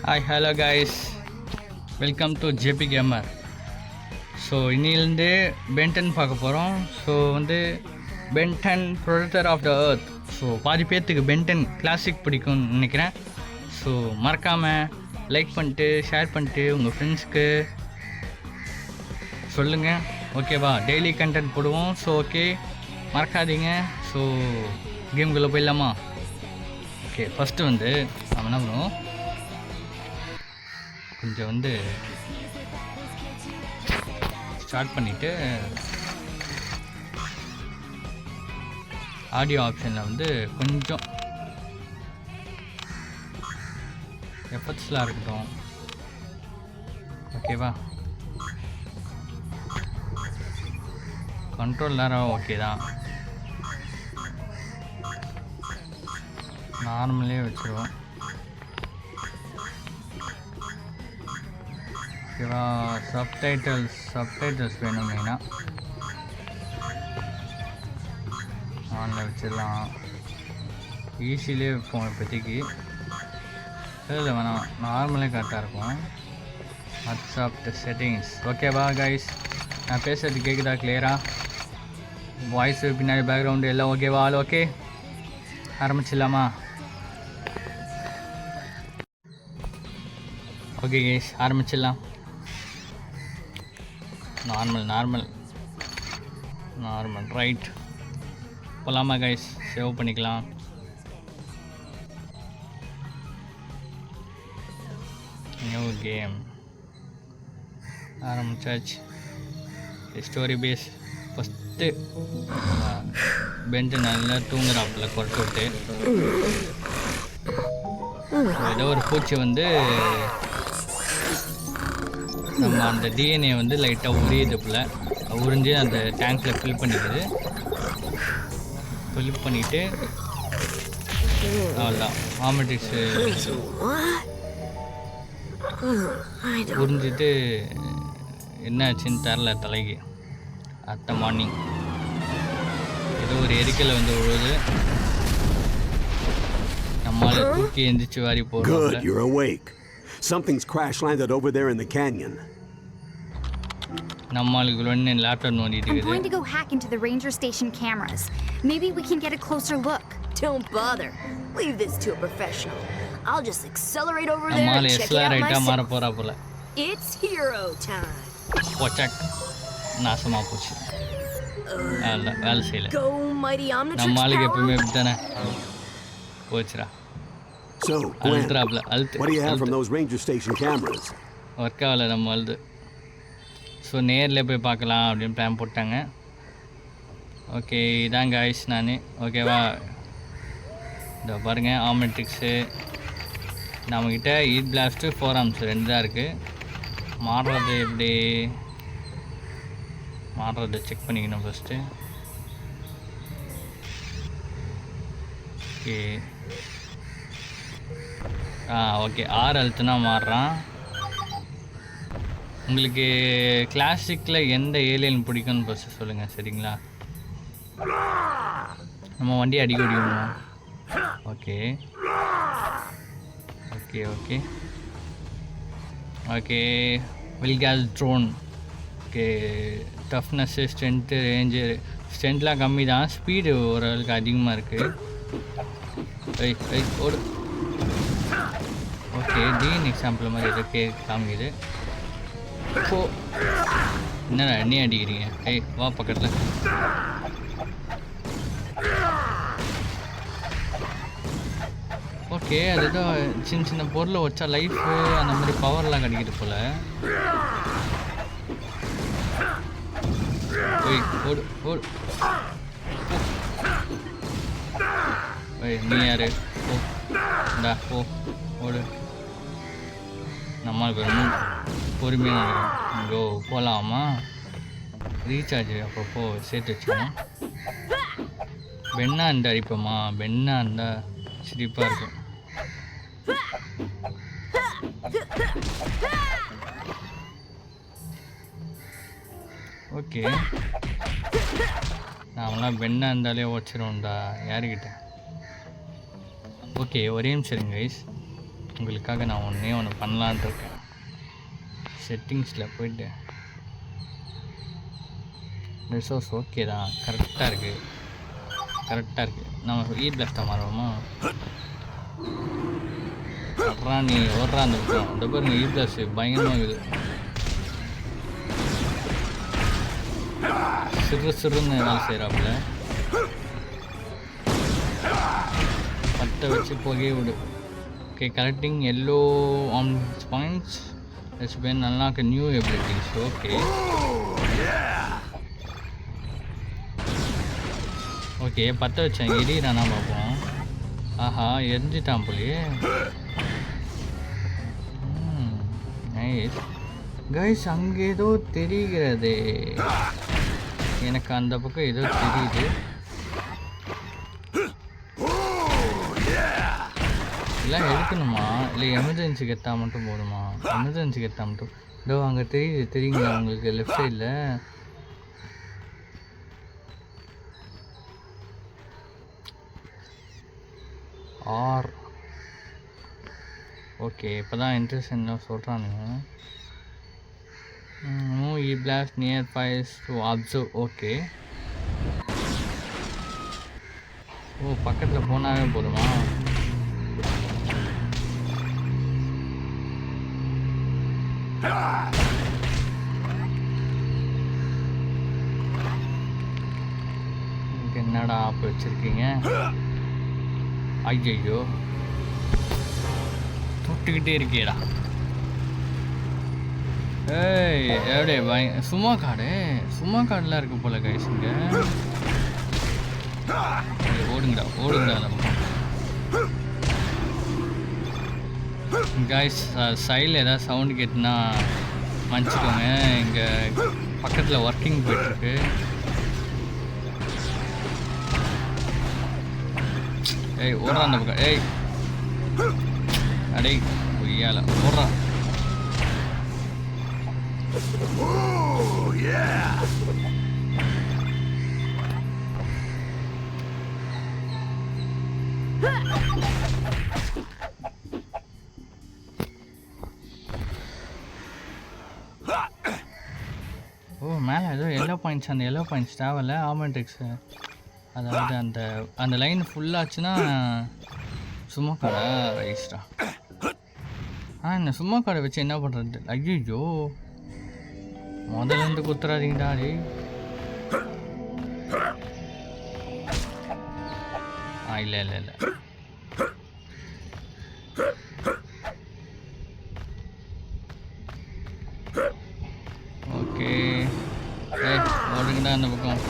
Hi, hello guys. Welcome to JP Gamer. So இன்னிலேருந்து Ben Ten பார்க்க போகிறோம். ஸோ வந்து Ben Ten protector of the earth. So பாதி பேர்த்துக்கு பென்டன் கிளாசிக் பிடிக்கும்னு நினைக்கிறேன். ஸோ மறக்காமல் லைக் பண்ணிட்டு ஷேர் பண்ணிட்டு உங்கள் ஃப்ரெண்ட்ஸ்க்கு சொல்லுங்கள். ஓகேவா? டெய்லி கண்டென்ட் போடுவோம். ஸோ ஓகே, மறக்காதீங்க. ஸோ கேம்குள்ளே போயிடலாமா? ஓகே, ஃபஸ்ட்டு வந்து நம்ம என்ன பண்ணுவோம், கொஞ்சம் வந்து ஸ்டார்ட் பண்ணிவிட்டு ஆடியோ ஆப்ஷனில் வந்து கொஞ்சம் எஃபர்ட்ஸ்லாம் இருக்கட்டும். ஓகேவா? கண்ட்ரோல் நேரம் ஓகே தான், நார்மலே வச்சுருவோம். ஓகேவா? சப்டைட்டில்ஸ் வேணும் மெயினாக, ஆனில் வச்சிடலாம். ஈஸிலே வைப்போம் இப்போதைக்கு. இல்லை வேணாம், நார்மலே கரெக்டாக இருக்கும். WhatsApp settings. ஓகேவா கைஸ்? நான் பேசுகிறது கேட்குதா கிளியராக? வாய்ஸு பின்னாடி பேக்ரவுண்டு எல்லாம் ஓகேவா? ஆள் ஓகே? ஆரம்பிச்சிடலாமா? ஓகே கைஸ், ஆரம்பிச்சிடலாம். நார்மல் ரைட் போகலாமா கைஸ்? சேவ் பண்ணிக்கலாம். நியூ கேம் ஆரம்பிச்சாச்சு. Story base. ஃபஸ்ட்டு பென்ட் நல்லா தூங்குறாப்புல குறைச்சி விட்டு. ஏதோ ஒரு பூச்சி வந்து நம்ம அந்த டிஎன்ஏ வந்து லைட்டாக உரியுதுப்புல, உறிஞ்சு அந்த டேங்க்கில் ஃபில் பண்ணிக்குது. ஃபில் பண்ணிவிட்டு அவ்வளோதான், ஆமெட்ரிக்ஸு உறிஞ்சிட்டு என்ன ஆச்சுன்னு தெரில தலைக்கு. அடுத்த மார்னிங் ஏதோ ஒரு எரிக்கலை வந்து விழுது. நம்மளால் தூக்கி எந்திரிச்சு வாரி போடுறோம். Something's crash landed over there in the canyon. I'm going to go hack into the ranger station cameras. Maybe we can get a closer look. Don't bother. Leave this to a professional. I'll just accelerate over there and check it out myself. It's hero time. Watch out. நாசமா போச்சு. வேலை செய்யல. Go mighty omnitrix நம்ம ஆளுக்கு power. எப்பவுமே இப்படிதானே போச்சுடா. So, Gwen, what do you have from those ranger station cameras? Work ஆகலை நம்ம அழுது. ஸோ நேரில் போய் பார்க்கலாம் அப்படின்னு பிளான் போட்டாங்க. ஓகே, இதான் காய்ஸ் நான். ஓகேவா? இதோ பாருங்கள், ஆமெட்ரிக்ஸு நம்மக்கிட்ட ஈட் பிளாஸ்ட்டு 4 ஆர்ம்ஸ் 2 தான் இருக்குது. மாறுறது எப்படி மாறுறது செக் பண்ணிக்கணும் ஃபஸ்ட்டு. Okay okay, 6 அழுத்துனா மாறுறான். உங்களுக்கு கிளாசிக்கில் எந்த ஏலியன் பிடிக்கும்னு ஃபஸ்ட்டு சொல்லுங்கள், சரிங்களா? நம்ம வண்டி அடிக்க முடியுமா? ஓகே ஓகே ஓகே ஓகே வில்காஸ் drone. Okay, toughness, strength, range. ஸ்ட்ரென்த்லாம் கம்மி தான், ஸ்பீடு ஓரளவுக்கு அதிகமாக இருக்குது. ஓடு. ஓகே, டீன் எக்ஸாம்பிள் மாதிரி ஏதோ காமிக்குது. ஓ, என்னடா எண்ணி அடிக்கிறீங்க? வா பக்கத்தில். ஓகே, அதுதான் சின்ன சின்ன பொருளை வச்சா லைஃபு அந்த மாதிரி பவர்லாம் கிடைக்குது போல். ஓடு ஓடு. நீ யாரு? ஓ இந்தா ஓ ஓடு. நம்மளுக்கு இன்னும் பொறுமையாக இங்கோ போகலாமா? ரீசார்ஜ் அப்பப்போ சேர்த்து வச்சுக்கணும். பெண்ணாக இருந்தால் அடிப்போமா? பெண்ணாக இருந்தால் சிரிப்பாக இருக்கும். ஓகே, நாமெல்லாம் பெண்ணாக இருந்தாலே ஓடிச்சிடும்டா யாருக்கிட்ட. ஓகே, ஒரே நிமிஷம் இருங்க கைஸ். உங்களுக்காக நான் ஒன்று பண்ணலான்ட்டு இருக்கேன். செட்டிங்ஸில் போயிட்டு ரிசோர்ஸ் ஓகே தான், கரெக்டாக இருக்குது. நம்ம பிளாஸ்ட்டாக மாறுவோமா? நீ ஓடுறா அந்த பக்கம். இந்த பாருங்க பிளாஸ் பயங்கரமாக இருக்குது. சிறுன்னு வேலை செய்கிறாப்புல. பற்ற வச்சு போகவே விடு. Okay, correcting yellow on points. It's been unlock new abilities. Okay okay, பற்ற வச்சேன். எரியிறானா பார்ப்போம். ஆஹா, எரிஞ்சிட்டான் போலியே. Nice guys. அங்கே ஏதோ தெரிகிறதே எனக்கு. அந்த பக்கம் ஏதோ தெரியுது. எல்லாம் எடுக்கணுமா இல்லை எமர்ஜென்சிக்கு எடுத்தா மட்டும் போதுமா? எமர்ஜென்சிக்கு எடுத்தா மட்டும். இதோ அங்கே தெரியுங்களா உங்களுக்கு லெஃப்ட் சைடில்? ஆர் ஓகே, இப்போ தான் இன்ட்ரெஸ்ட் சொல்கிறானுங்க. Move blast near fires to observe. Okay, ஓ பக்கத்தில் போனாவே போதுமா? என்னடா ஆப் வச்சிருக்கீங்க? ஐயோ, தொட்டுக்கிட்டே இருக்கேடா. ஏய் எப்படியே சும்மா காடுலாம் இருக்கு போல கைஸ். இங்கே ஓடுங்கடா அந்த பக்கம். கைஸ் சைடில் ஏதாவது சவுண்டு கேட்டுனா மன்னிச்சிக்கோங்க. இங்கே பக்கத்தில் ஒர்க்கிங் போயிட்டுருக்கு. ஏய் ஓடுறா அந்த பக்கம். ஏய் அடே பொய்யால ஓடுறா. ஓ மேலே ஏதோ எல்லோ பாயிண்ட்ஸ். அந்த எல்லோ பாயிண்ட்ஸ் தேவையில்ல. ஆமெண்ட்ரிக்ஸு அதாவது அந்த லைன் ஃபுல்லாச்சுன்னா சும்மா கடை ரைஸ்டா. இந்த சும்மா கடை வச்சு என்ன பண்ணுறது? ஐயோ முதல்ல இருந்து குத்துறாதீங்கடா. இல்லை ஓகே, ஓடுங்கடா அந்த பக்கம்.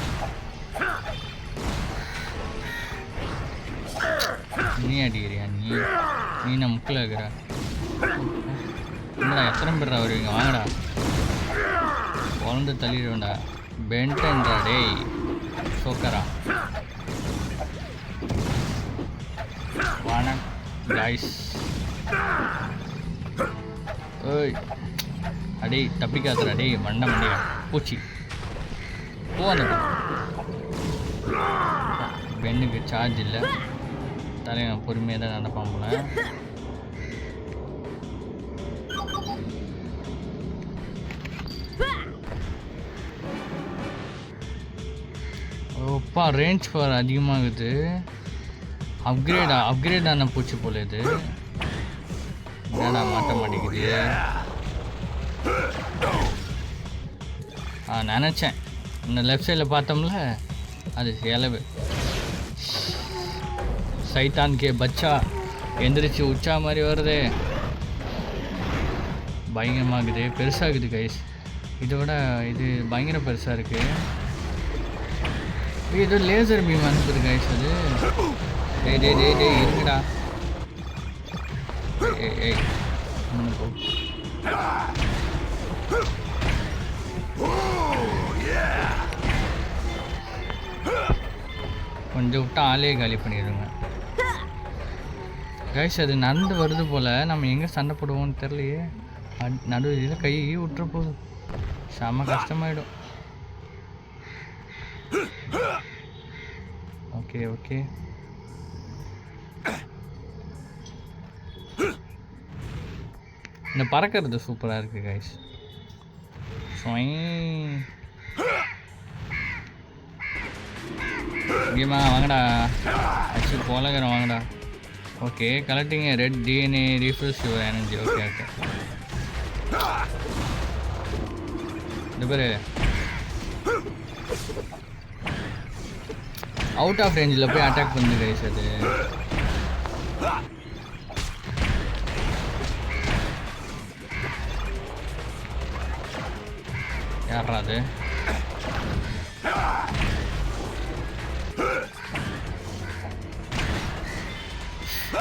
நீ அடிக்கிறியா? நீ நான் முக்கில் இருக்கிற. என்னடா எத்தனை பேர்டா வருவீங்க? வாங்கடா, குழந்தை தள்ளிடுவேண்டா. பென்டன்டா டேய் சோக்கரா. வாங்க கைஸ். ஏய் அடே தப்பிக்காதடா டேய் மண்டியா பூச்சி. போ அந்த பெண்ணுக்கு சார்ஜ் இல்லை. தலைவன் பொறுமையாக தான் நடப்பான் போல. ஓப்பா ரேஞ்ச் பவர் அதிகமாகுது. அப்கிரேட் ஆன பூச்சி போல இது. என்னடா மாட்ட மாட்டேங்குது? நினச்சேன் இந்த லெஃப்ட் சைடில் பார்த்தோம்ல அது இலவு. சைத்தான் கே பச்சா எந்திரிச்சு உச்சா மாதிரி வருது. பயங்கரமாகுது, பெருசாகுது கைஸ். இதை விட இது பயங்கர பெருசாக இருக்குது. ஏதோ லேசர் பீம் அனுப்புது கைஸ். அது டேய் இருங்கடா. ஏய் கொஞ்சம் விட்டா ஆளே காலி பண்ணிடுங்க கைஸ். அது நடந்து வருது போல். நம்ம எங்கே சண்டை போடுவோம்னு தெரியலையே. நடு இதில் கை விட்டுற போகுது. செம்ம கஷ்டமாயிடும். ஓகே இந்த பறக்கிறது சூப்பராக இருக்குது கைஸ். இங்கேமா வாங்கடா, அச்சு போலகிறோம் வாங்கடா. Okay, collecting red DNA refresh your energy. Okay okay, இந்த பேர் அவுட் ஆஃப் ரேஞ்சில் போய் அட்டாக் பண்ணுது கைஸ். அது யாரா அது?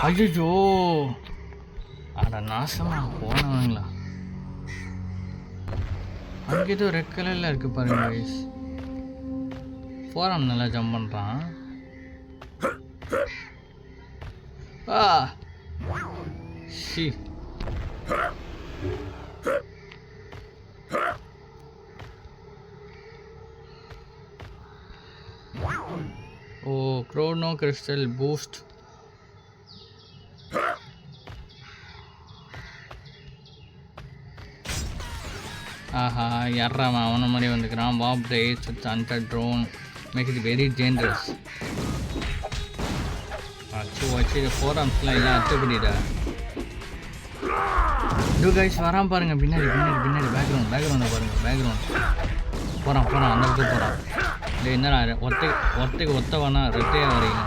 ஐயோ, அட நாசமா போனவங்களா. அங்கே ஏதோ ரெட் கலரில் இருக்கு பாருங்க கைஸ். ஃபோரம் நல்லா ஜம்ப் பண்ணுறான். ஷி, ஓ க்ரோனோ கிறிஸ்டல் பூஸ்ட். ஆஹா, யாராமா அவன மாதிரி வந்துக்கிறான். Warp race with under drone make it very dangerous. அச்சு வச்சு ஃபோரம்ஸ்லாம் எல்லாம் அச்சுப்படிடா. டூ கைஸ் வரான் பாருங்க, பின்னாடி பின்னாடி பின்னாடி பேக்ரவுண்டை பாருங்க. பேக்ரவுண்ட் போகிறான் அந்த பக்கம் போகிறான். இல்லை என்னடா ஒத்தவனா ரெட்டையாக வரீங்க.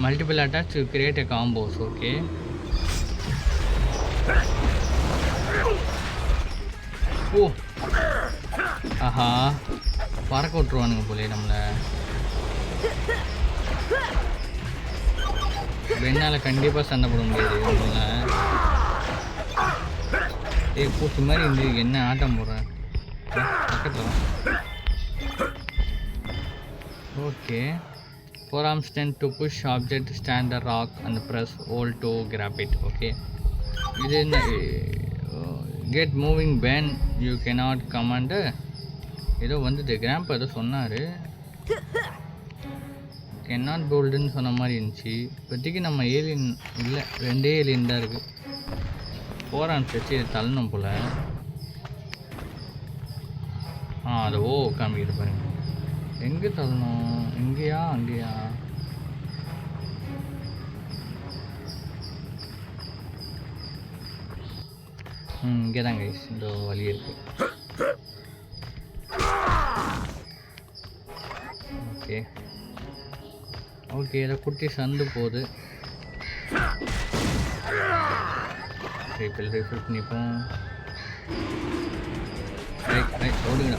Multiple attach create a combos. Okay, ஓ ஆஹா, பறக்க விட்ருவானுங்க போலே நம்மளை. பெண்ணால் கண்டிப்பாக சண்டை போட முடியாது நம்மள. பூச்சி மாதிரி இருந்து என்ன ஆட்டம் போடுறேன் பக்கத்தில். Okay, forearms tend to push object, stand a rock and press hold to grab it. Okay, இது என்ன get moving when you cannot command. ஏதோ வந்து கிராம்ப் ஏதோ சொன்னார், cannot boldன்னு சொன்ன மாதிரி இருந்துச்சு. இப்போதைக்கு நம்ம ஏலியன் இல்லை, 2 ஏலியன் தான் இருக்குது. forearms வச்சு தள்ளணும் போல். அது ஓ காமிக்கிட்டு பாருங்க. எங்கே தள்ளணும்? இங்கேயா அங்கேயா? இங்கே தான் கைஸ், இந்த வழி இருக்கு. ஓகே ஓகே, இதை குட்டி சந்து போகுது. ரிஃபில் பண்ணிப்போம். ஓடுங்கடா.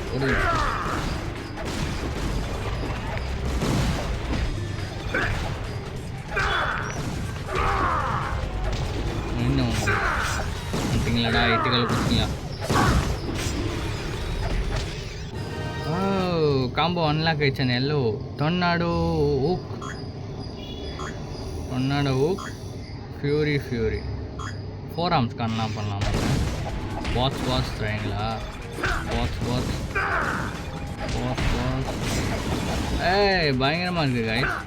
இன்னும் பண்ணிட்டீங்களாடா, 8 கால் கொடுத்தீங்களா? காம்போ அன்லாக் ஆயிடுச்சு. எல்லோ டொர்னாடோ ஊக் ஃபியூரி 4 ஆர்ம்ஸ்க்கு அன்லாக் பண்ணலாம். பாஸ் ட்ரைங்களா? பாஸ் ஏய், பயங்கரமாக இருக்குது காய்ஸ்.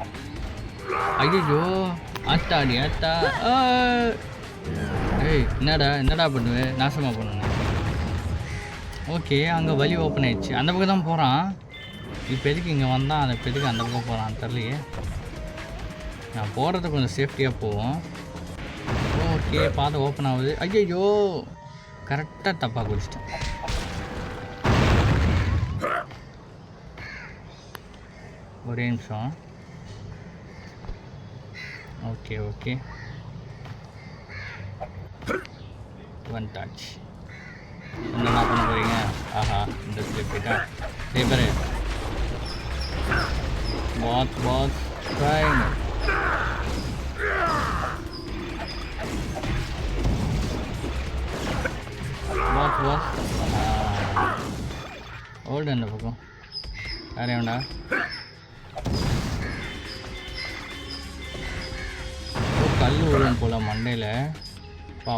ஐயோ, ஆத்தாடி ஆத்தா. ஏய், என்னடா பண்ணுவேன், நாசமாக பண்ணணும். ஓகே, அங்கே வழி ஓப்பன் ஆயிடுச்சு. அந்த பக்கம் தான் போகிறான். இப்போ எதுக்கு இங்கே வந்தான், அந்த எதுக்கு அந்த பக்கம் போகிறான் தெரியலையே. நான் போகிறது கொஞ்சம் சேஃப்டியாக போவோம். ஓகே, பாதை ஓப்பன் ஆகுது. ஐயோ, கரெக்டாக தப்பாக குடிச்சிட்டேன். ஒரே நிமிஷம். Okay one touch. என்ன பண்ண போகிறீங்க? ஆஹா, இந்த ஸ்லிப் போயிட்டா. பேரு பாஸ் ட்ரைன். பாஸ் ஓல்டு அந்த பக்கம் வேற வேண்டா. கல் விழும் போல மண்டையில்.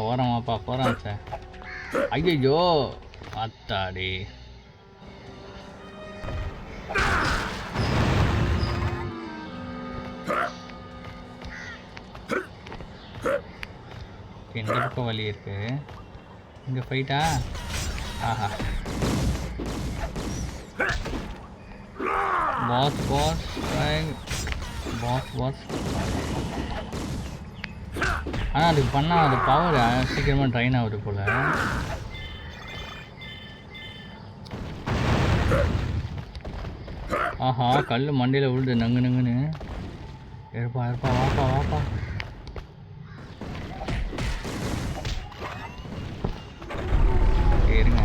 ஓரமாப்பா போகிறான் சார். ஐயோ, அத்தாடி. ஓகே இந்த பக்கம் வழி இருக்கு. இங்கே ஃபைட்டா? ஆஹா பாஸ் ஆனால் அதுக்கு பண்ணால் அது பவர் சீக்கிரமாக ட்ரைன் ஆகுது போல். ஆஹா கல் மண்டையில் விழுது நங்கு நங்குன்னு. இருப்பா வாப்பா இருங்க.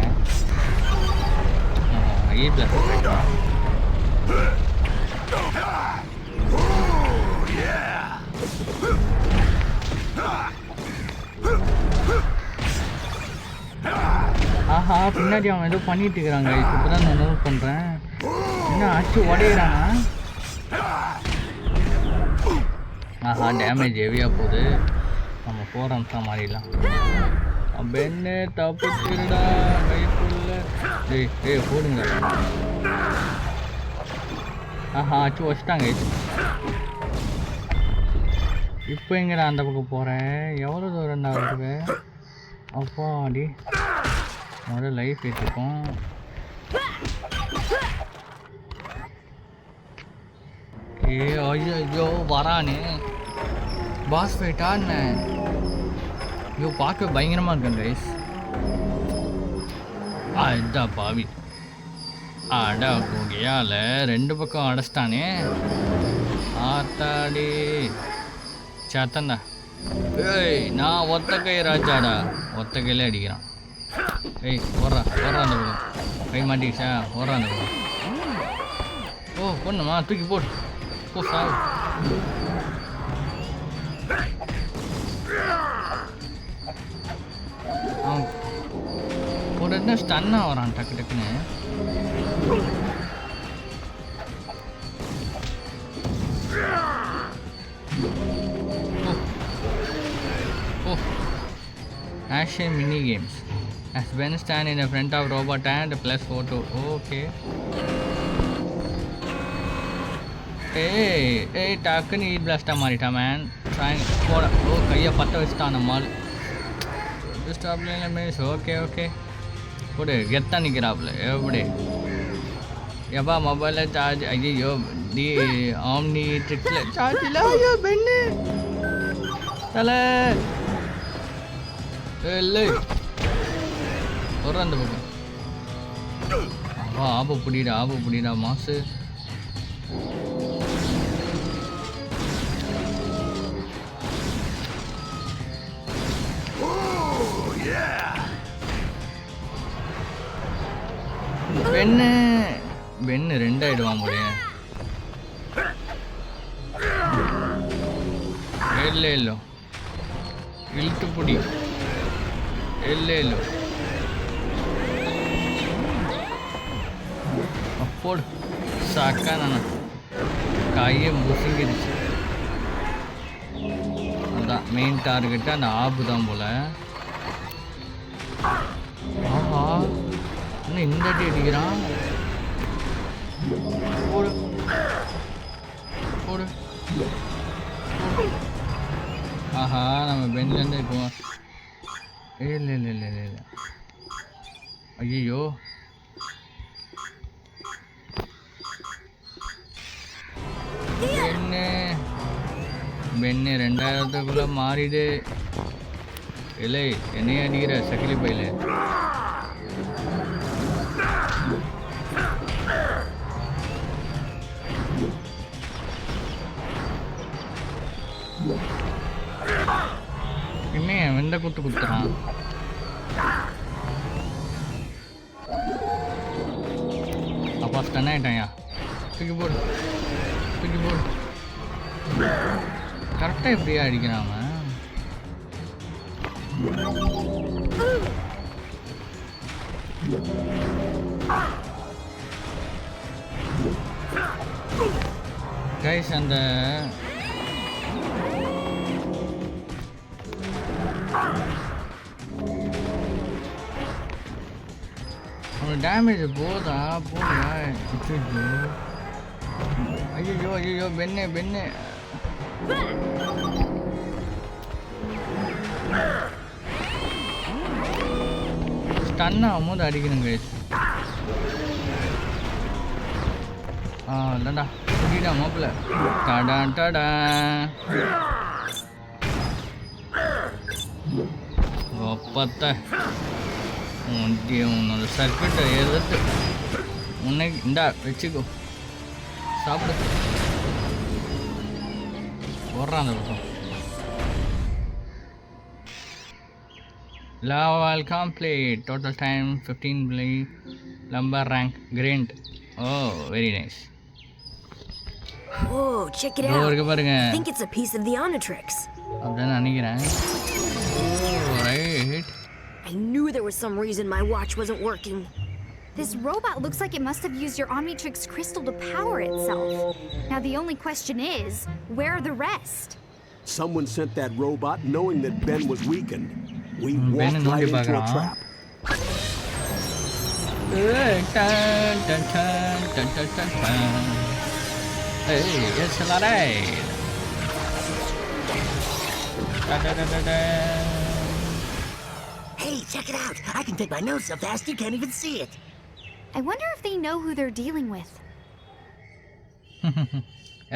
ஆஹா பின்னாடி அவன் ஏதோ பண்ணிட்டு இருக்கிறாங்க. இப்போ தான் நான் நோட் பண்ணுறேன். என்ன ஆச்சு உடையிறானா? ஆஹா டேமேஜ் ஹெவியாக போகுது. நம்ம 4 அம்சம் மாறிடலாம். பெண்ணு தப்பிச்சிருடா கைக்குள்ள. ஏய் போடுங்க. ஆஹா ஆச்சு வச்சிட்டாங்க. இப்போ எங்கடா அந்த பக்கம் போகிறேன்? எவ்வளோ தூரம் தான் வருது? அப்பா அடி முதல்ல லைஃப் ஏற்றிருக்கோம். ஐயோ வரானே பாஸ் ஃபைட்டான்னு. ஐயோ பார்க்க பயங்கரமாக இருக்கேன் கைஸ். இதுதான் பாவி. அடா குகையால் 2 பக்கம் அடைச்சிட்டானே. ஆத்தாடி சத்தண்டா. ஏய் நான் ஒத்த கை ராஜாடா. ஒத்த கையிலே அடிக்கிறான். ஏய் ஓடுறா அந்த பக்கம். கை மாட்டிக்கிச்சா? ஓடுறா அந்த பக்கம். ஓ பொண்ணுமா தூக்கி போடு. போ சாவு. அவன் ஒரு இடத்துல ஸ்டன்னாக வரான் டக்கு டக்குன்னு. Action mini games. As Ben stand in the front of robot and plus photo. Okay. Hey, டக்குன்னு ஈட் பிளாஸ்டாக மாறிட்டா மேன். போட ஓ கையை பற்ற வச்சுட்டான் நம்மால். ஸ்டாப்ல மிஸ். ஓகே போடு கெத்தான் நிற்கிறாப்புல. எப்படி எப்பா மொபைலில் சார்ஜ்? ஐயோ டி ஆம்னி ட்ரிக்ஸில் சார்ஜ் இல்லை. ஐயோ பெண்ணு தலை இல்லை ஒரு அந்த பக்கம். ஆப புடிடா மாசு. பெண்ணு 2 ஆயிடுவான் போல. இல்லை இழுத்து புடி. இல்லை போடு சாக்கா. நான் கையை முசுங்கிடுச்சு. அதான் மெயின் டார்கெட்டு அந்த ஆப்பு தான் போல. ஆஹா இன்னும் இந்த அடி அடிக்கிறான். போடு ஆஹா நம்ம பெண்லேருந்து இப்போ இல்லை ஐயோ பெண்ணு 2000க்குள்ள மாறிடு. இல்லை என்னைய அடிக்கிற சக்கிலி பையில. இன்னும் எந்த குத்துறான். அப்பா ஸ்டன் ஆயிட்டாயா. தூக்கி போடு கரெக்டாக எப்படியா அடிக்கிறான் அவன். கைஸ் அந்த டேமேஜ் போதா ஐயோ பெண்ணு ஸ்டன் ஆகும்போது அடிக்கணும் கைஸ். இல்லைடா புரியுடா மாப்பிள்ள. டடா டடா ஒப்பத்த உன்னோட சர்க்கிட்டை எதிர்த்து உன்னை இந்தா வச்சுக்கோ, சாப்பிடு. போடுறான் அந்த பக்கம். Level complete. Total time 15 play. Lumber rank grind. Oh, very nice. Whoa, check it out. I think it's a piece of the Omnitrix. அப்படிதான் நினைக்கிறேன். Right. I knew there was some reason my watch wasn't working. This robot looks like it must have used your Omnitrix crystal to power itself. Now the only question is, where are the rest? Someone sent that robot knowing that Ben was weakened. We walked right into a trap. Hey, it's a lot. Hey, check it out! I can take my nose so fast you can't even see it. I wonder if they know who they're dealing with.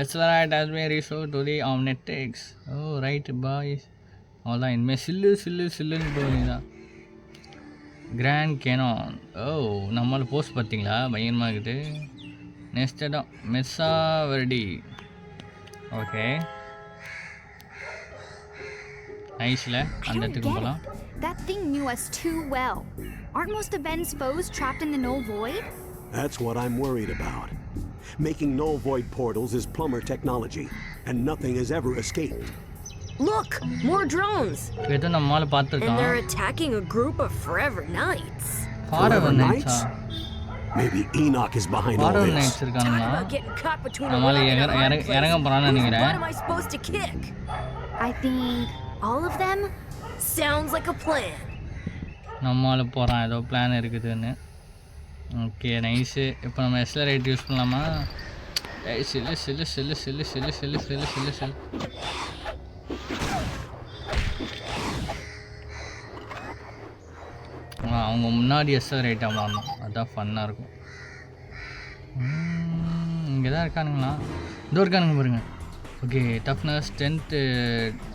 Accelerate as we resort to the Omnitrix. Oh, right, boys. All in me sillu போறீங்களா? Grand cannon. ஓ, நம்மளால post பார்த்தீங்களா? பயங்கரமாக இருக்குது. Next இடம் மெஸ்ஸா வெர்டி. Okay, நைஸில் அந்த இடத்துக்கு போகலாம். That thing knew us too well. Aren't most of Ben's foes trapped in the null void? That's what I'm worried about. Making null void portals is plumber technology, and nothing has ever escaped. Look, more drones. ஏதோ நம்மால And பார்த்துருக்கோம். they're attacking a group of Forever Knights. Forever Knights. Maybe Enoch is behind all Forever this. Knights Talk இருக்கானுங்களா? about getting caught between a நம்மால rock and a hard place. இறங்க போறான்னு Whose நினைக்கிறேன். butt am I supposed to kick? I think all of them? Sounds like a plan. நம்மால போகிறான், ஏதோ plan இருக்குதுன்னு. Okay, nice. இப்போ நம்ம எக்ஸலரேட் யூஸ் பண்ணலாமா? சில்லு. அவங்க முன்னாடி எக்ஸலரேட்டாக மாறணும், அதுதான் ஃபன்னாக இருக்கும். இங்கே தான் இருக்கானுங்களா? இதோ இருக்கானுங்க பாருங்க. ஓகே, டஃப்னஸ் ஸ்ட்ரென்த்து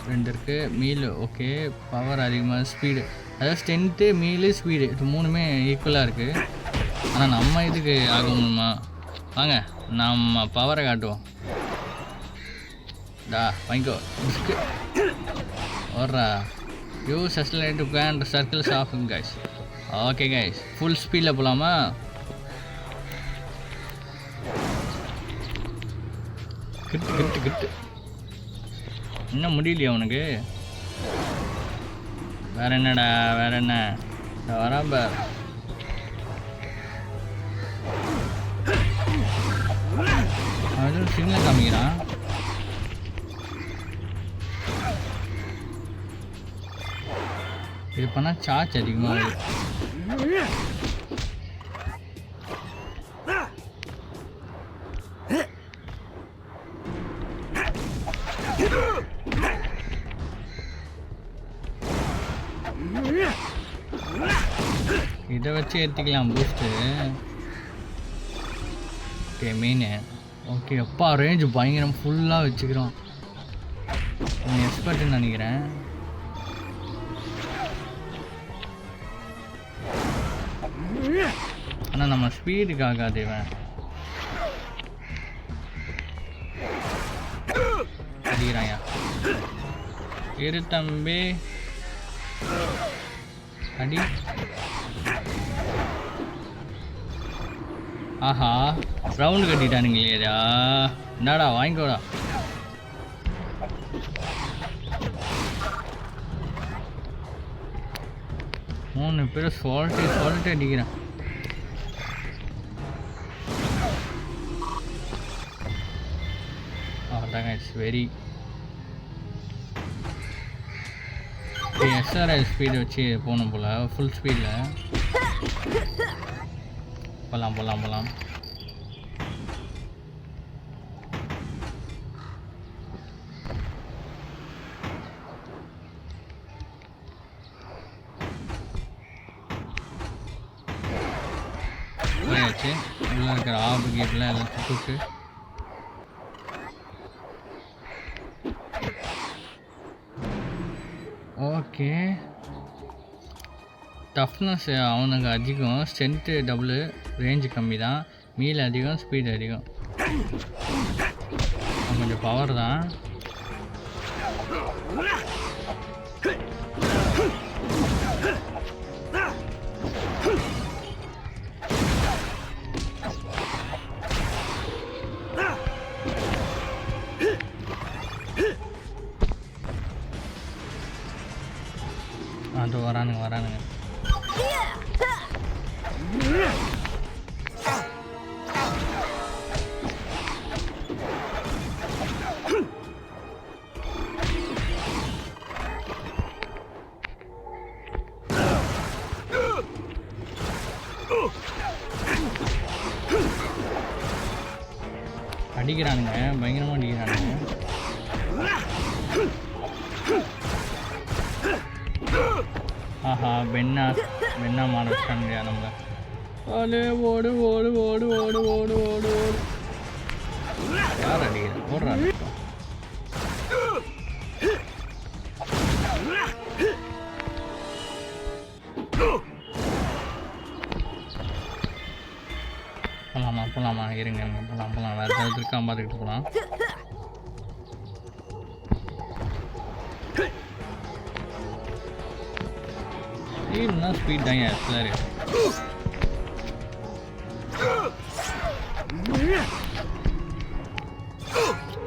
2 இருக்குது, மீல் ஓகே, பவர் அதிகமாக, ஸ்பீடு, அதாவது ஸ்ட்ரென்த்து மீலு ஸ்பீடு இது 3மே ஈக்குவலாக இருக்குது. ஆனால் நம்ம இதுக்கு ஆகணுமா? வாங்க நம்ம பவரை காட்டுவோம். டா வாங்கிக்கோ. ஓடுறா. Use accelerate to grand circles off guys. Okay guys, full ஸ்பீடில் போகலாமா? கிட்டு இன்னும் முடியலையா உனக்கு? வேற என்னடா, வேற என்ன வரான் பார். அவன் சிக்னல் காமிக்கிறான். இது பண்ணால் சார்ஜ் அதிகமாக இருக்குது. இதை வச்சு ஏற்றிக்கலாம் பூஸ்ட்டு. Okay, main okay. அப்பா ரேஞ்சு பயங்கரம் ஃபுல்லாக வச்சுக்கிறோம். நீங்கள் எக்ஸ்பர்ட்டுன்னு நினைக்கிறேன். ஆனால் நம்ம ஸ்பீடுக்கு ஆகாது. இவன் அடிக்கிறாயா? இரு தம்பி, அடி. ஆஹா, ரவுண்டு கட்டிட்டானுங்களேடா. என்னடா வாங்கிக்கோடா. மூணு பேர் சொல்லிட்டு அடிக்கிறேன். அதாங்க, இட்ஸ் வெரி எஸ்ஆர்ஐ ஸ்பீடு வச்சு போகணும் போல். ஃபுல் ஸ்பீடில் போகலாம். ஆயிடுச்சு. உள்ளே இருக்கிற ஆபு கேட்லாம் எல்லாம் தூக்கு. ஓகே, டஃப்னஸ் அவனுக்கு அதிகம், ஸ்ட்ரென்த்து டபுள், ரேஞ்சு கம்மி தான், மீல் அதிகம், ஸ்பீட் அதிகம். கொஞ்சம் பவர் தான். அது வரானுங்க. அடிக்கிறானுங்க, பயங்கரமாக அடிக்கிறானுங்க. ஆஹா, பெண்ணா மாற வச்சானுங்க நம்மளை. ஓடு ஓடு ஓடு ஓடு ஓடு ஓடு ஓடு. யார் அடிக்கிறேன் ஓடுறாரு. போகலாமா இருங்க, போகலாம் வேறு ஏதாவது இருக்கா பார்த்துக்கிட்டு போகலாம். ஸ்பீட்னா ஸ்பீட் தாங்க எஸ்எல்ஆர்.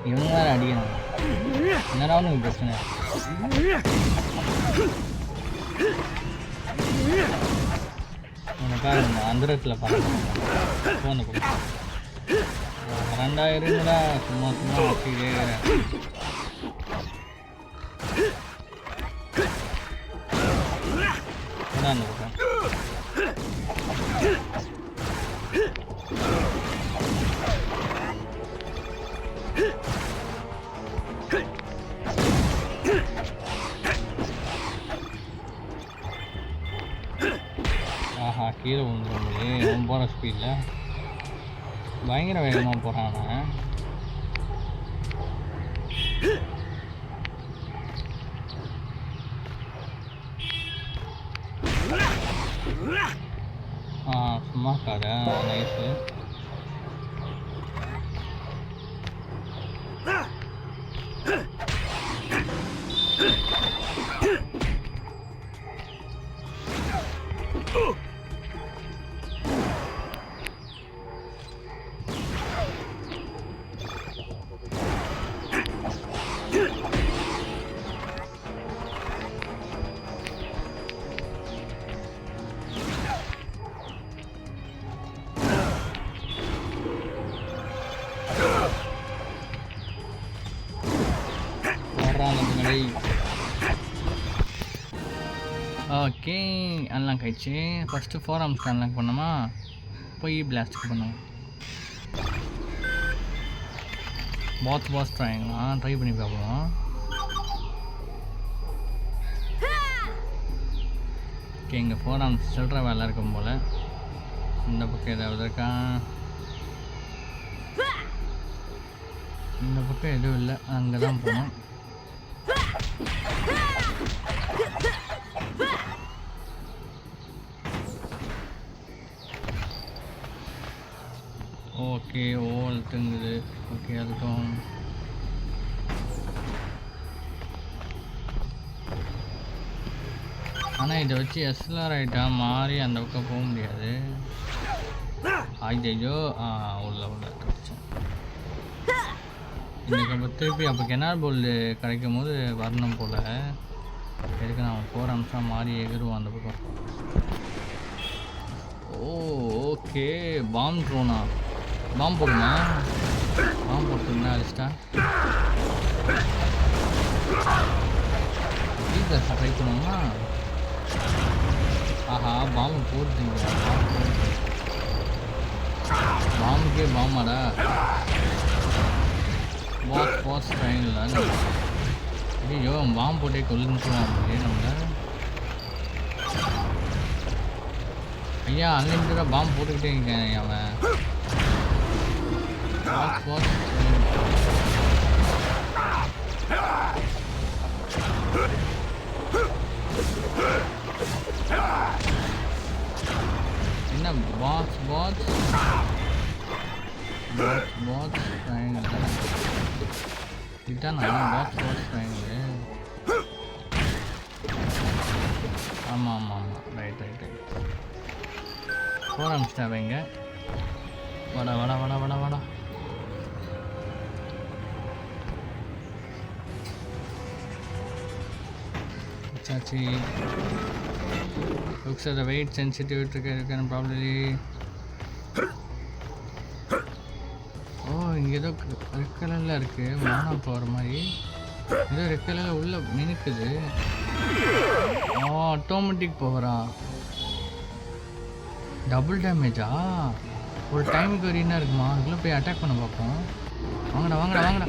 இவங்க வேறு அடிக்கணும், என்னடா உனக்கு பிரச்சனை? உனக்காக அந்தரத்தில் பார்க்க போன 2000 சும்மா வச்சுக்கிட்டே அந்த பக்கம். ஆஹா, கீழே விழுந்துருந்தது. அவன் போகிற ஸ்பீடில் பயங்கர வேகமாக போகிறான். சும்மா காட நைஸு. ஓகே, அன்லாக் ஆயிடுச்சு. ஃபஸ்ட்டு 4 ஆர்ம்ஸ்க்கு அன்லாக் பண்ணோமா, போய் பிளாஸ்ட்டுக்கு பண்ணுவோம். பாஸ் ட்ரைங்களாம் ட்ரை பண்ணி பார்ப்போம். ஓகே, இங்கே 4 ஆர்ம்ஸ் சில்லற வேலை இருக்கும் போல். இந்த பக்கம் ஏதாவது இருக்கா? இந்த பக்கம் எதுவும் இல்லை, அங்கே தான் போகணும். ஓகே, ஓல் தங்குது. ஓகே, அதுக்கும் ஆனால் இதை வச்சு எஸ்எல்ஆர் ஐட்டா மாறி அந்த பக்கம் போக முடியாது. ஐயோ, உள்ள கிடச்சேன். இன்றைக்கி அப்போ திருப்பி அப்போ கெனால் போல்டு கிடைக்கும் போது வரணும் போல். எதுக்கு நான் 4 ஆர்ம்ஸாக மாறி எகிருவோம் அந்த பக்கம். ஓகே, பாம் ட்ரோனா? பாம்பு போடுமா? பாம்பு போட்டுருந்தா அடிச்சிட்டா. வீட்டில் ட்ரை பண்ணுவோமா? ஆஹா, பாம்பு போட்டுங்க. பாம்புக்கே பாம்பாடா. பாஸ் ட்ரைனில் ஐயோ, பாம்பு போட்டே கொல்லுன்னு சொல்லுவாங்க நம்மள. ஐயா அன்லிமிட்டடாக பாம்பு போட்டுக்கிட்டே இருக்கேன் அவன். என்ன box box box box triangle இதுதான் நான் பாக்ஸ் பாக்ஸ் ட்ரையாங்கிள். ஆமாம் ஆமாம் ஆமாம் ரைட் ரைட் ரைட். போட ஆரம்பிச்சிட்டாங்க இங்கே. வாடா வாடா வாடா வாடா வாடா. சாச்சி looks at the weight sensitive trigger you can probably. ஓ இங்கே ஏதோ ரெட் கலரில் இருக்குது மானா போகிற மாதிரி. ஏதோ ரெட் கலரில் உள்ள மினுக்குது. ஆட்டோமேட்டிக் போகிறா. டபுள் டேமேஜா? ஒரு டைமுக்கு வரையும் இருக்குமா? அதுக்குள்ளே போய் அட்டாக் பண்ண பார்ப்போம். வாங்கடா வாங்கடா வாங்கடா.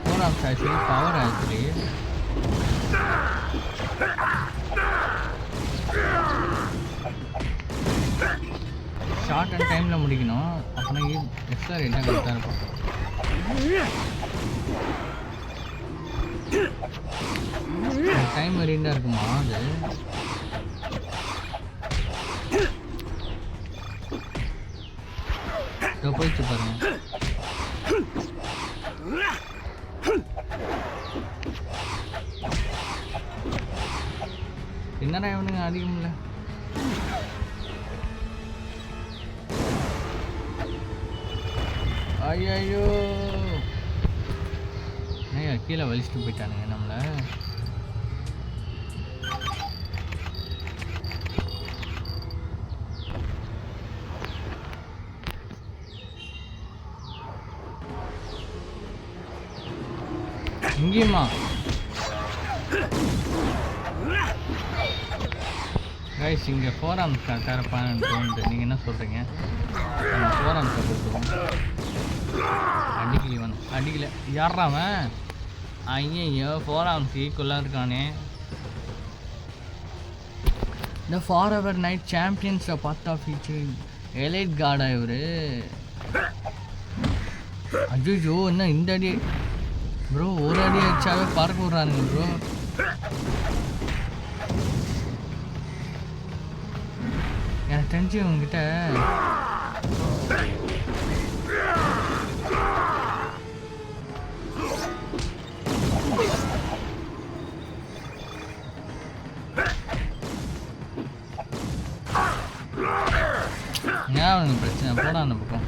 போகிறான் actually power actually. Short and டைமில் முடிக்கணும். அப்போனா எக்ஸ்ட்ரா என்ன கரெக்டாக இருக்கும். டைம் வரையும் இருக்குமா அது? இதோ போயிடுச்சு பாருங்க. என்னடா இவனுங்க அதிகம் இல்லை. ஐயோ ஐயா கீழே வலிச்சுட்டு போயிட்டானுங்க நம்மளை. இங்கேயுமா கைஸ் இங்கே ஃபோராம் கரெக்டாக இருப்பான்னு தோணுது. நீங்கள் என்ன சொல்கிறீங்க? நம்ம ஃபோராம் கொடுத்துருவோம். அடிக்கல இவன் அடிக்கல. யாராவன்? ஐயோ ஃபோராம் ஈக்குவலாக இருக்கானே. இந்த ஃபார் எவர் நைட் சாம்பியன்ஸை பார்த்தா ஃபீச்சர் எலைட் கார்டா இவர். ஐயோ என்ன இந்த அடி ப்ரோ? ஒரு அடி அடிச்சாவே பறக்க விட்றானுங்க ப்ரோ. எனக்கு தெரிஞ்சு உங்ககிட்ட ஏன் பிரச்சனை? போடா அந்த பக்கம்.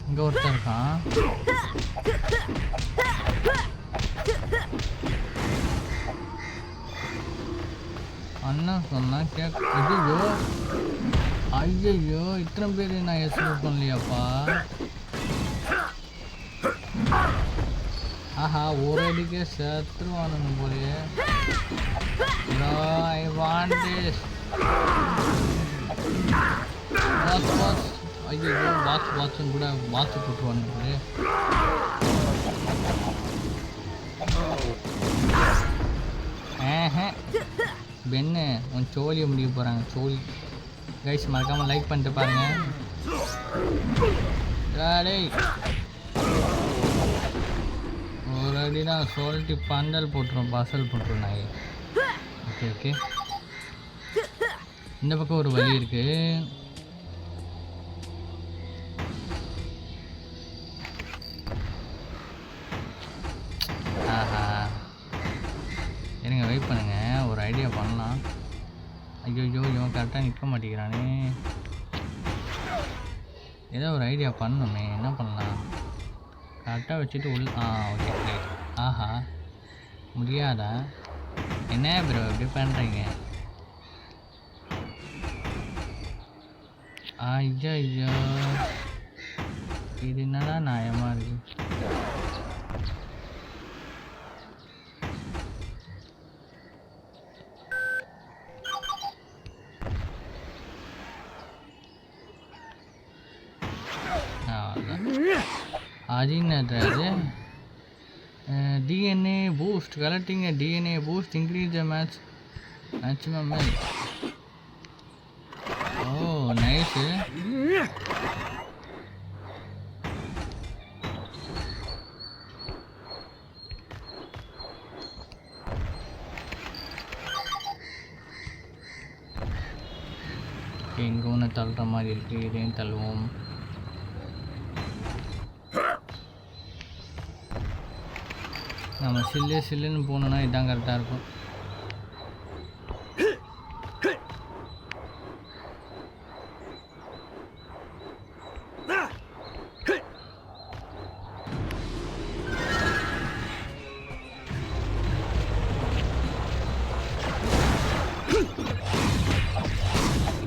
இங்கே ஒருத்தர் இருக்கான். அண்ணன் சொன்னா கேட்க. ஐயோ இத்தனை பேர் நான் எக்ஸ்பெக்ட் பண்ணலையாப்பா. ஆஹா ஒரு அடிக்கே செத்துருவானுங்க போலயே. I want this. ஐயோ பாக்ஸ் பாக்ஸும் கூட பாக்ஸ் போட்டுருவானுங்க போலயே. பெண்ணு உன் சோழியை முடிய போகிறாங்க. சோழி கைஸ் மறக்காமல் லைக் பண்ணிட்டு பாருங்க. டேய் ஒரு அடினா சொல்லிட்டு பந்தல் போட்டுரும் பசல் போட்டுரும் நாய். ஓகே ஓகே இந்த பக்கம் ஒரு வழி இருக்கு. ஆஹா இருங்க வெயிட் பண்ணுங்க, ஒரு ஐடியா பண்ணலாம். ஐயோ இவன் கரெக்டாக நிற்க மாட்டேங்கிறானே. ஏதோ ஒரு ஐடியா பண்ணணுமே. என்ன பண்ணலாம்? கரெக்டாக வச்சுட்டு ஓகே ரைட். ஆஹா முடியாதா? என்ன ப்ரோ இப்படி பண்ணுறீங்க? ஐயோ இது என்னடா நியாயமாக இருக்கு. அது என்னது? DNA boost, collecting a DNA boost increase the match maximum மேல். ஓ நைஸு. இங்கே ஒன்று தள்ளுற மாதிரி இருக்குது, இதையும் தள்ளுவோம். நம்ம சில்லுன்னு போனோன்னா இதான் கரெக்டாக இருக்கும்.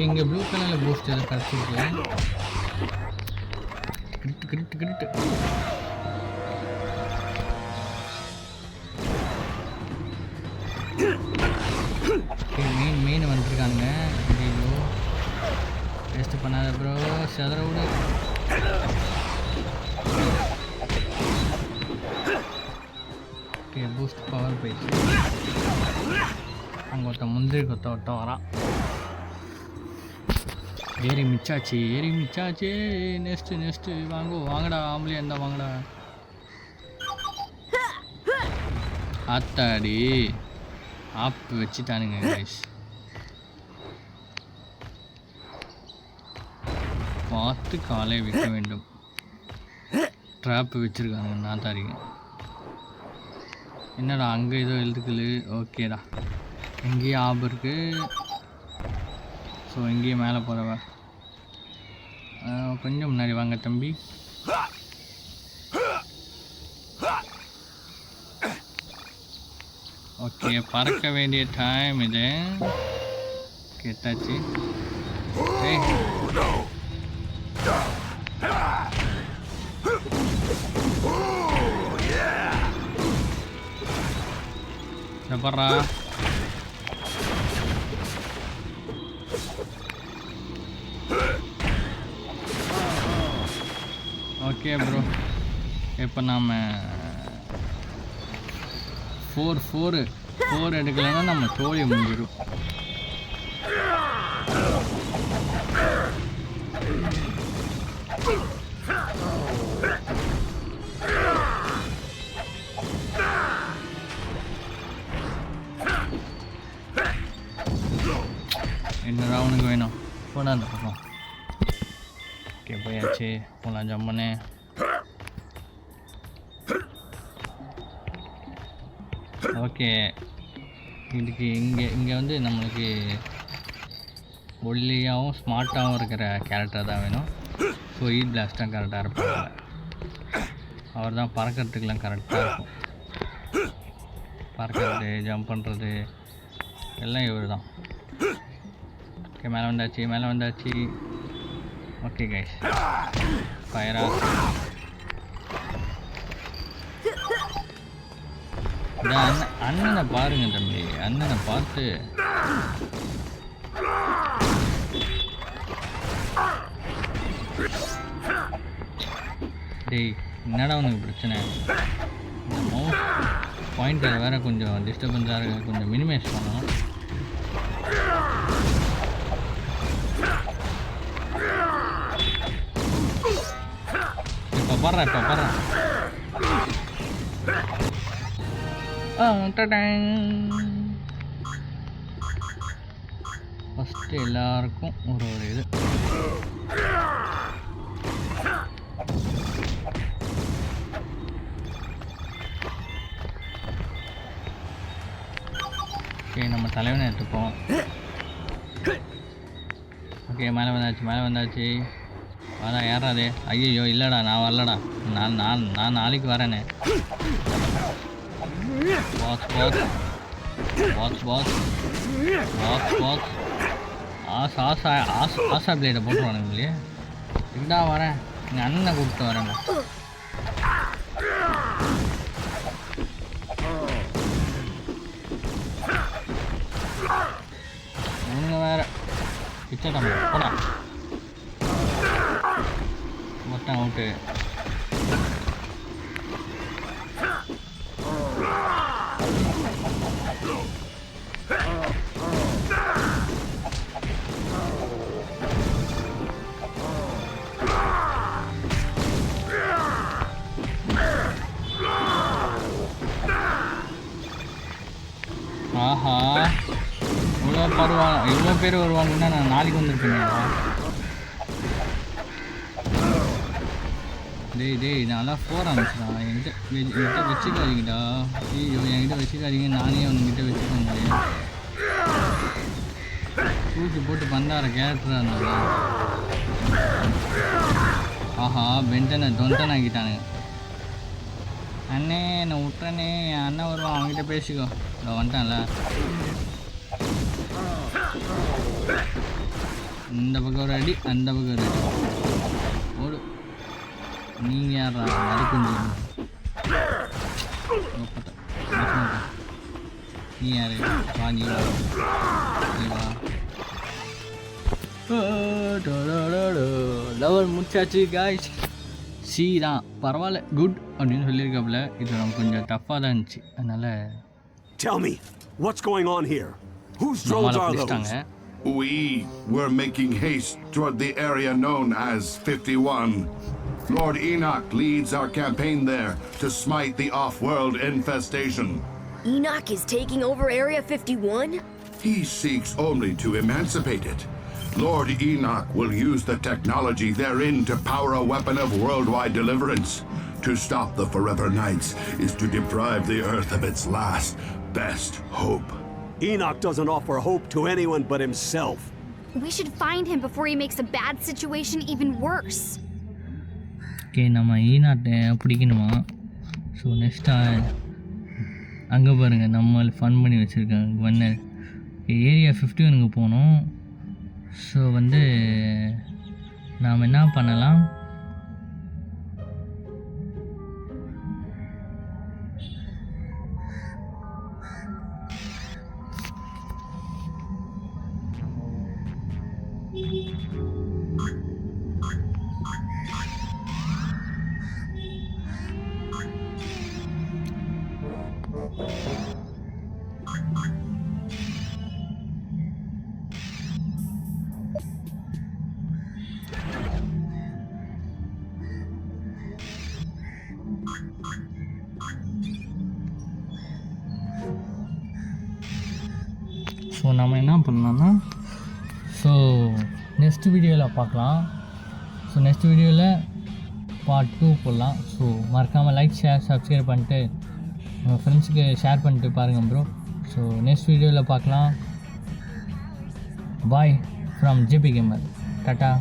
இங்கே ப்ளூ கலரில் பூஸ்ட் எல்லாம் கிடச்சிருக்கு. கிரிட்டு மீன் வந்துருக்காங்க. ஐயோ வேஸ்ட்டு பண்ணாத ப்ரோ, செதற விடு. ஓகே பூஸ்ட் பவர் போயிடுச்சு. அங்கே ஒருத்தன் முந்திரி ஒருத்தன் வரான். ஏறி மிச்சாச்சு. நெக்ஸ்ட்டு வாங்கடா ஆம்பளை இருந்தா வாங்கடா. ஆத்தாடி ஆப்பு வச்சுட்டானுங்க கைஸ். பார்த்து காலை வைக்க வேண்டும். ட்ராப்பு வச்சுருக்காங்க நாத்தாரிங்க. என்னடா அங்கே ஏதோ எழுதுக்குது. ஓகேடா இங்கேயும் ஆப்பு இருக்குது. ஸோ இங்கேயும் மேலே போகிறவ கொஞ்சம் முன்னாடி வாங்க தம்பி. ஓகே பறக்க வேண்டிய டைம் இது. கேட்டாச்சு. பர்றா ஓகே ப்ரோ. இப்போ நாம் 4 எடுக்கலைன்னா நம்ம தோழி முடிஞ்சிடும். என்னடா அவனுக்கு வேணும் போடா அந்த பக்கம். ஓகே போயாச்சு. போகலாம் ஜம்மனே. ஓகே இதுக்கு இங்கே வந்து நம்மளுக்கு ஒல்லியாகவும் ஸ்மார்ட்டாகவும் இருக்கிற கேரக்டர் தான் வேணும். ஸோ ஈட் பிளாஸ்ட் தான் கரெக்டாக இருப்பாங்க. அவர் தான் பறக்கிறதுக்கெலாம் கரெக்டாக இருக்கும். பறக்கிறது ஜம்ப் பண்ணுறது எல்லாம் இவர் தான். ஓகே மேலே வந்தாச்சு. ஓகே கைஸ் ஃபயரா. அண்ணனை பாருங்க தம்பி, அண்ணனை பார்த்து டேய் என்னடா உனக்கு பிரச்சனை? இந்த மவுஸ் பாயிண்டர் வேறு கொஞ்சம் டிஸ்டர்பன்ஸாக இருக்குது, கொஞ்சம் மினிமைஸ் பண்ணணும். இப்போ பாடுறேன் ஃபஸ்ட்டு எல்லாருக்கும் ஒரு இது. ஓகே நம்ம தலைவனை எடுத்துப்போம். ஓகே மேலே வந்தாச்சு. அதான் ஏறாதே. ஐயோ இல்லைடா நான் வரலடா, நான் நாளைக்கு வரேனே. ஆசா பிளேடை போட்டுருவானுங்க இல்லையே. இதுடா வரேன், எங்கள் அண்ணனை கூப்பிட்டு வரேன்டா. ஒன்று வேறு பிச்சை போடா. மொத்தம் அவுட்டு. பேர் வருவாங்கன்னா நான் நாளைக்கு வந்திருப்பேன்டா. டேய் நான்லாம் போக ஆரம்பிச்சிடா. என்கிட்ட வச்சுக்காதீங்கடா. ஐயோ என்கிட்ட வச்சுக்காதீங்க, நானே அவனுங்கிட்ட வச்சுக்க முடியும். தூக்கி போட்டு பந்தார கேரக்டரா நான். ஆஹா பென்டனை தொந்தனாக்கிட்டானுங்க. அண்ணே என்னை விட்டுறனே, என் அண்ணன் வருவான், அவன்கிட்ட பேசிக்கோ. இதோ வந்துட்டான்ல. இந்த பக்கம் ஒரு அடி, அந்த பக்கம் ஒரு அடி. ஓடு. நீங்கள் யாரா அது கொஞ்சம் நீ யாரு வாங்கி வா. லெவல் முடிச்சாச்சு காய்ஸ். சி தான் பரவாயில்ல, குட் அப்படின்னு சொல்லியிருக்காப்புல. இது நமக்கு கொஞ்சம் டஃப்பாக தான் இருந்துச்சு, அதனால் Tell me, what's going on here? Whose drones are those? We were making haste toward the area known as 51. Lord Enoch leads our campaign there to smite the off-world infestation. Enoch is taking over Area 51? He seeks only to emancipate it. Lord Enoch will use the technology therein to power a weapon of worldwide deliverance. To stop the Forever Knights is to deprive the Earth of its last, best hope. Enoch doesn't offer hope to anyone but himself. We should find him before he makes a bad situation even worse. Okay, நம்ம ஈனாட்டை பிடிக்கணுமா? So நெக்ஸ்ட்டாக அங்கே பாருங்கள், நம்ம fun பண்ணி வச்சுருக்காங்க. Vannar area 51க்கு போகணும். So நாம் என்ன பண்ணலாம், ஸோ நம்ம என்ன பண்ணலாம்னா, ஸோ நெக்ஸ்ட் வீடியோவில் பார்க்கலாம். ஸோ நெக்ஸ்ட் வீடியோவில் பார்ட் 2 போடலாம். ஸோ மறக்காமல் லைக், ஷேர், சப்ஸ்கிரைப் பண்ணிட்டு உங்கள் ஃப்ரெண்ட்ஸுக்கு ஷேர் பண்ணிட்டு பாருங்கள் ப்ரோ. ஸோ நெக்ஸ்ட் வீடியோவில் பார்க்கலாம். Bye from JP Gamer. Tata.